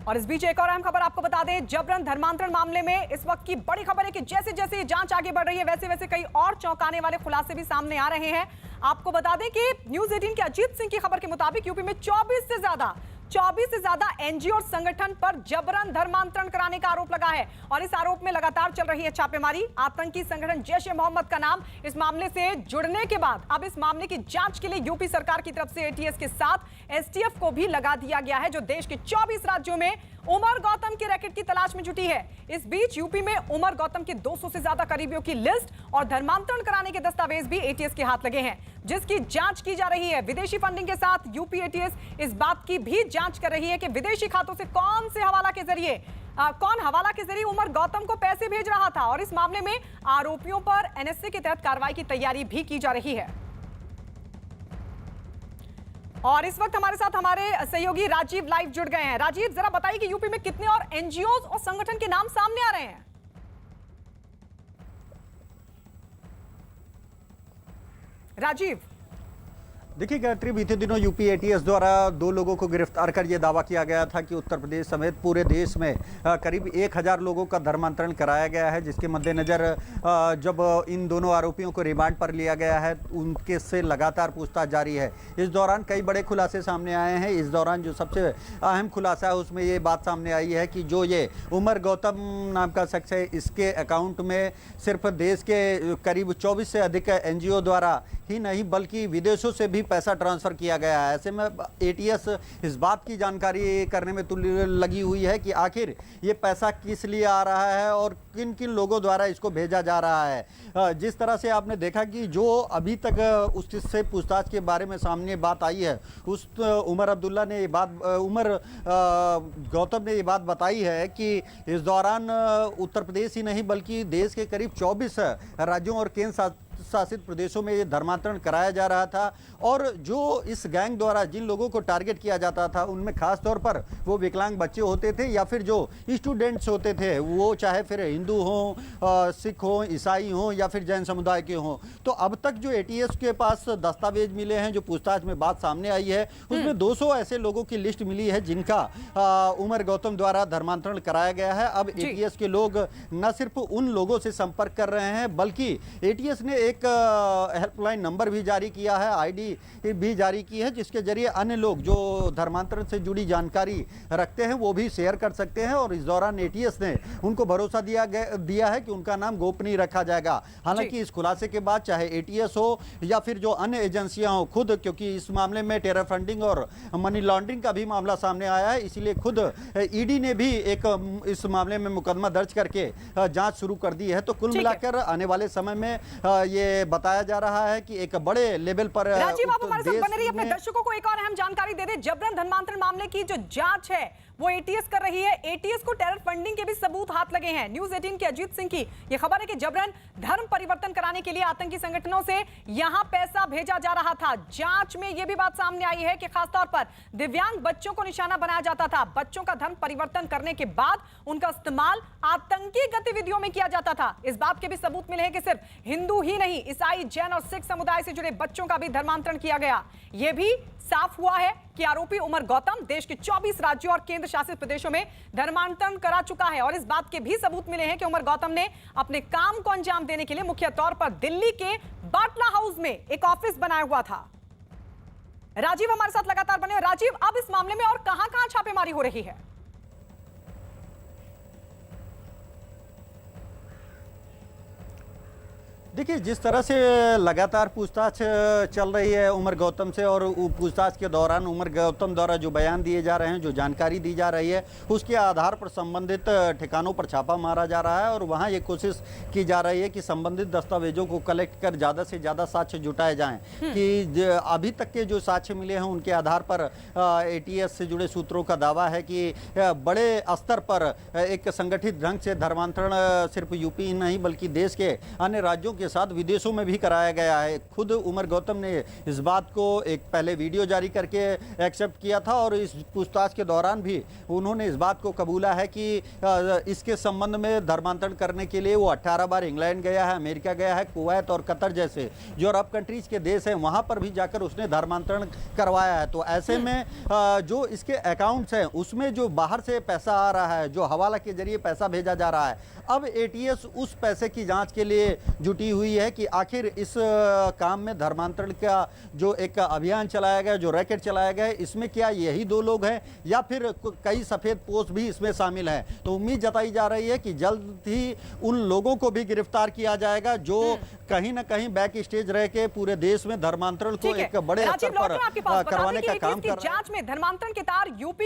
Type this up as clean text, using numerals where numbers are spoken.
और इस बीच एक और अहम खबर आपको बता दें, जबरन धर्मांतरण मामले में इस वक्त की बड़ी खबर है कि जैसे जैसे ये जांच आगे बढ़ रही है वैसे वैसे कई और चौंकाने वाले खुलासे भी सामने आ रहे हैं। आपको बता दें कि न्यूज 18 के अजीत सिंह की खबर के मुताबिक यूपी में 24 से ज्यादा एनजीओ और संगठन पर जबरन धर्मांतरण कराने का आरोप लगा है और इस आरोप में लगातार चल रही है छापेमारी। आतंकी संगठन जैश-ए-मोहम्मद का नाम इस मामले से जुड़ने के बाद अब इस मामले की जांच के लिए यूपी सरकार की तरफ से एटीएस के साथ एसटीएफ को भी लगा दिया गया है, जो देश के 24 राज्यों में उमर गौतम के रैकेट की तलाश में जुटी है। इस बीच यूपी में उमर गौतम के 200 से ज्यादा करीबियों की लिस्ट और धर्मांतरण कराने के दस्तावेज भी एटीएस के हाथ लगे हैं, जिसकी जांच की जा रही है। विदेशी फंडिंग के साथ यूपी एटीएस इस बात की भी जांच कर रही है कि विदेशी खातों से कौन हवाला के जरिए उमर गौतम को पैसे भेज रहा था और इस मामले में आरोपियों पर एनएसए के तहत कार्रवाई की तैयारी भी की जा रही है। और इस वक्त हमारे साथ हमारे सहयोगी राजीव लाइव जुड़ गए हैं। राजीव, जरा बताइए कि यूपी में कितने और एनजीओ और संगठन के नाम सामने आ रहे हैं? राजीव, देखिए गायत्री, बीते दिनों यूपी एटीएस द्वारा 2 लोगों को गिरफ्तार कर यह दावा किया गया था कि उत्तर प्रदेश समेत पूरे देश में करीब 1000 लोगों का धर्मांतरण कराया गया है, जिसके मद्देनज़र जब इन दोनों आरोपियों को रिमांड पर लिया गया है उनके से लगातार पूछताछ जारी है। इस दौरान कई बड़े खुलासे सामने आए हैं। इस दौरान जो सबसे अहम खुलासा है उसमें ये बात सामने आई है कि जो ये उमर गौतम नाम का शख्स है, इसके अकाउंट में सिर्फ देश के करीब 24 से अधिक एनजीओ द्वारा ही नहीं बल्कि विदेशों से भी पैसा ट्रांसफ़र किया गया है। ऐसे में एटीएस इस बात की जानकारी करने में लगी हुई है कि आखिर ये पैसा किस लिए आ रहा है और किन किन लोगों द्वारा इसको भेजा जा रहा है। जिस तरह से आपने देखा कि जो अभी तक उससे पूछताछ के बारे में सामने बात आई है, उस उमर गौतम ने ये बात बताई है कि इस दौरान उत्तर प्रदेश ही नहीं बल्कि देश के करीब 24 राज्यों और केंद्र शासित प्रदेशों में ये धर्मांतरण कराया जा रहा था और जो इस गैंग द्वारा जिन लोगों को टारगेट किया जाता था उनमें खास तौर पर वो विकलांग बच्चे होते थे या फिर जो स्टूडेंट्स होते थे, वो चाहे फिर हिंदू हों, सिख हों, ईसाई हों या फिर जैन समुदाय के हों। तो अब तक जो एटीएस के पास दस्तावेज मिले हैं, जो पूछताछ में बात सामने आई है, उसमें 200 ऐसे लोगों की लिस्ट मिली है जिनका उमर गौतम द्वारा धर्मांतरण कराया गया है। अब एटीएस के लोग न सिर्फ उन लोगों से संपर्क कर रहे हैं बल्कि एटीएस ने एक हेल्पलाइन नंबर भी जारी किया है, आईडी भी जारी की है, जिसके जरिए अन्य लोग जो धर्मांतरण से जुड़ी जानकारी रखते हैं वो भी शेयर कर सकते हैं। और इस दौरान एटीएस ने उनको भरोसा दिया है कि उनका नाम गोपनीय रखा जाएगा। हालांकि इस खुलासे के बाद चाहे एटीएस हो या फिर जो अन्य एजेंसियां हो, खुद क्योंकि इस मामले में टेरर फंडिंग और मनी लॉन्ड्रिंग का भी मामला सामने आया है, इसीलिए खुद ईडी ने भी एक इस मामले में मुकदमा दर्ज करके जांच शुरू कर दी है। तो कुल मिलाकर आने वाले समय में ये बताया जा रहा है कि एक बड़े लेवल पर राजीव, आप हमारे साथ बने रहिए, अपने दर्शकों को एक और अहम जानकारी दे दें। जबरन धर्मांतरण मामले की जो जांच है वो एटीएस कर रही है। एटीएस को टेरर फंडिंग के भी सबूत हाथ लगे हैं। न्यूज 18 के अजीत सिंह की यह खबर है कि जबरन धर्म परिवर्तन कराने के लिए आतंकी संगठनों से यहां पैसा भेजा जा रहा था। जांच में यह भी बात सामने आई है कि खासतौर पर दिव्यांग बच्चों को निशाना बनाया जाता था। बच्चों का धर्म परिवर्तन करने के बाद उनका इस्तेमाल आतंकी गतिविधियों में किया जाता था। इस बात के भी सबूत मिले हैं कि सिर्फ हिंदू ही नहीं, ईसाई, जैन और सिख समुदाय से जुड़े बच्चों का भी धर्मांतरण किया गया। यह भी साफ हुआ है कि आरोपी उमर गौतम देश के 24 राज्यों और केंद्र शासित प्रदेशों में धर्मांतरण करा चुका है और इस बात के भी सबूत मिले हैं कि उमर गौतम ने अपने काम को अंजाम देने के लिए मुख्य तौर पर दिल्ली के बाटला हाउस में एक ऑफिस बनाया हुआ था। राजीव हमारे साथ लगातार बने। और राजीव, अब इस मामले में और कहां-कहां छापेमारी हो रही है? देखिए, जिस तरह से लगातार पूछताछ चल रही है उमर गौतम से और पूछताछ के दौरान उमर गौतम द्वारा जो बयान दिए जा रहे हैं, जो जानकारी दी जा रही है, उसके आधार पर संबंधित ठिकानों पर छापा मारा जा रहा है और वहां ये कोशिश की जा रही है कि संबंधित दस्तावेजों को कलेक्ट कर ज़्यादा से ज़्यादा साक्ष्य जुटाए जाएं। कि अभी तक के जो साक्ष्य मिले हैं उनके आधार पर एटीएस से जुड़े सूत्रों का दावा है कि बड़े स्तर पर एक संगठित ढंग से धर्मांतरण सिर्फ यूपी ही नहीं बल्कि देश के अन्य राज्यों के साथ विदेशों में भी कराया गया है। खुद उमर गौतम ने इस बात को एक पहले वीडियो जारी करके एक्सेप्ट किया था और इस पूछताछ के दौरान भी उन्होंने इस बात को कबूला है कि इसके संबंध में धर्मांतरण करने के लिए वो 18 बार इंग्लैंड गया है, अमेरिका गया है, कुवैत और कतर जैसे जो अरब कंट्रीज के देश हैं वहाँ पर भी जाकर उसने धर्मांतरण करवाया है। तो ऐसे में जो इसके अकाउंट्स हैं उसमें जो बाहर से पैसा आ रहा है, जो हवाला के जरिए पैसा भेजा जा रहा है, अब एटीएस उस पैसे की जांच के लिए जुटी हुई है कि आखिर इस काम में धर्मांतरण का जो एक अभियान चलाया गया, जो रैकेट चलाया गया, इसमें क्या यही 2 लोग हैं या फिर कई सफेद पोस्ट भी इसमें शामिल हैं। तो उम्मीद जताई जा रही है कि जल्द ही उन लोगों को भी गिरफ्तार किया जाएगा जो कहीं ना कहीं बैक स्टेज रह के पूरे देश में धर्मांतरण को एक बड़े स्तर पर करवाने का काम कर रहे हैं। जांच में धर्मांतरण के तार यूपी